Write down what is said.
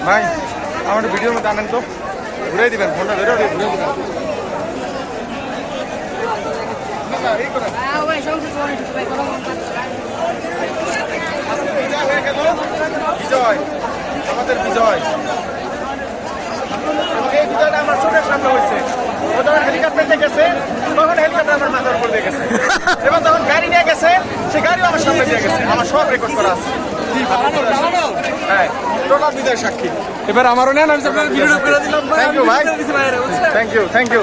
ভাই আমার ভিডিওর মধ্যে আনেন তো, ঘুরে দিবেন ফোনটা ধরে ঘুরে দিবেন। বিজয়, আমাদের বিজয়, এই বিজয়টা আমার চোখের সামনে হয়েছে। ও যখন হেলিকপ্টার গেছে তখন হেলিকপ্টার আমার মাথার উপর দিয়ে গেছে, এবং যখন গাড়ি নিয়ে গেছে সে গাড়িও আমার সামনে দিয়ে গেছে। আমার সব রেকর্ড করা আছে। হ্যাঁ, টোটাল বিজয় সাক্ষী। এবার আমারও নেন, আমি আপনার ভিডিও করে দিলাম। থ্যাংক ইউ ভাই, থ্যাংক ইউ।